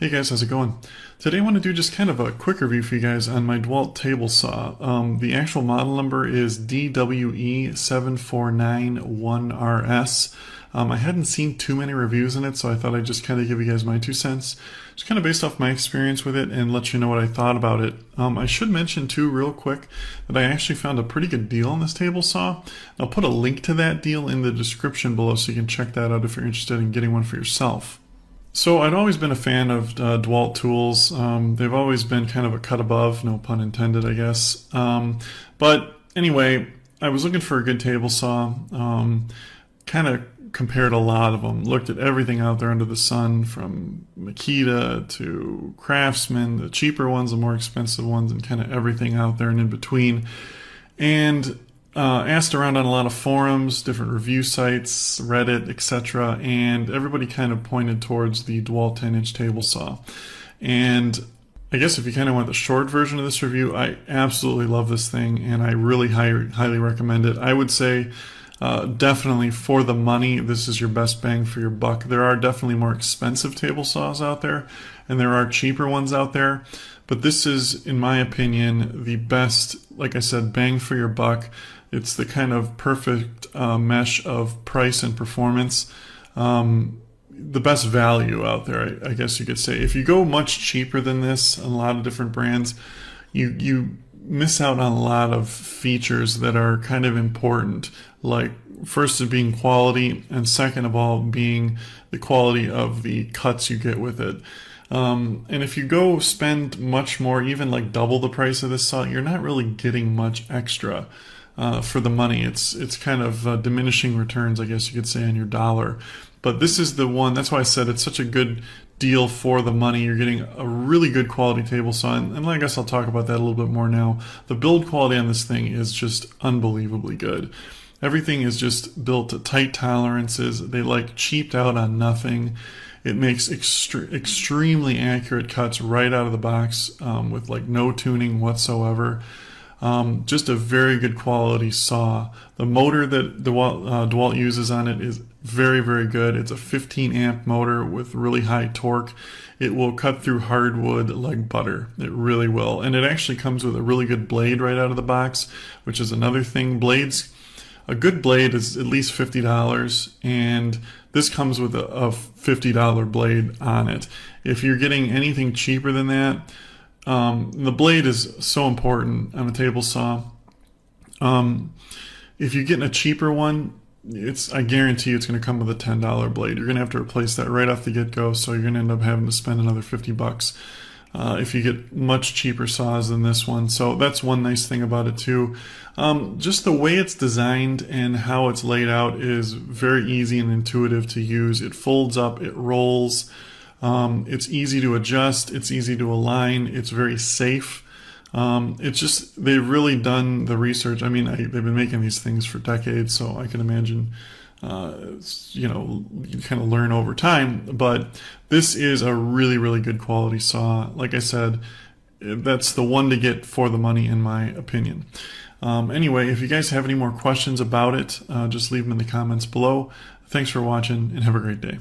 Hey guys, how's it going? Today I want to do just kind of a quick review for you guys on my Dewalt table saw. The actual model number is DWE7491RS. I hadn't seen too many reviews in it, so I thought I'd just kind of give you guys my 2 cents. Just kind of based off my experience with it and let you know what I thought about it. I should mention too real quick that I actually found a pretty good deal on this table saw. I'll put a link to that deal in the description below so you can check that out if you're interested in getting one for yourself. So I'd always been a fan of Dewalt tools. They've always been kind of a cut above, no pun intended, I guess. But anyway, I was looking for a good table saw. Kind of compared a lot of them. Looked at everything out there under the sun, from Makita to Craftsman, the cheaper ones, the more expensive ones, and kind of everything out there and in between. And asked around on a lot of forums, different review sites, Reddit, etc., and everybody kind of pointed towards the Dewalt 10-inch table saw. And I guess if you kind of want the short version of this review, I absolutely love this thing, and I really highly recommend it. I would say definitely for the money, this is your best bang for your buck. There are definitely more expensive table saws out there, and there are cheaper ones out there, but this is, in my opinion, the best, like I said, bang for your buck. It's the kind of perfect mesh of price and performance. The best value out there, I guess you could say. If you go much cheaper than this, a lot of different brands, you miss out on a lot of features that are kind of important. Like, first is being quality, and second of all being the quality of the cuts you get with it. And if you go spend much more, even like double the price of this saw, you're not really getting much extra for the money. It's kind of diminishing returns, I guess you could say, on your dollar. But this is the one, that's why I said it's such a good deal for the money. You're getting a really good quality table saw, and I guess I'll talk about that a little bit more now. The build quality on this thing is just unbelievably good. Everything is just built to tight tolerances. They like cheaped out on nothing. It makes extremely accurate cuts right out of the box with like no tuning whatsoever. Just a very good quality saw. The motor that Dewalt uses on it is very, very good. It's a 15 amp motor with really high torque. It will cut through hardwood like butter. It really will. And it actually comes with a really good blade right out of the box, which is another thing. Blades, a good blade is at least $50, and this comes with a $50 blade on it. If you're getting anything cheaper than that, the blade is so important on a table saw. If you're getting a cheaper one, I guarantee it's going to come with a $10 blade. You're going to have to replace that right off the get-go, so you're going to end up having to spend another $50 if you get much cheaper saws than this one. So that's one nice thing about it too. Just the way it's designed and how it's laid out is very easy and intuitive to use. It folds up, it rolls. It's easy to adjust, it's easy to align, it's very safe. It's just, they've really done the research. I mean, they've been making these things for decades, so I can imagine, you kind of learn over time. But this is a really, really good quality saw. Like I said, that's the one to get for the money, in my opinion. Anyway, if you guys have any more questions about it, just leave them in the comments below. Thanks for watching, and have a great day.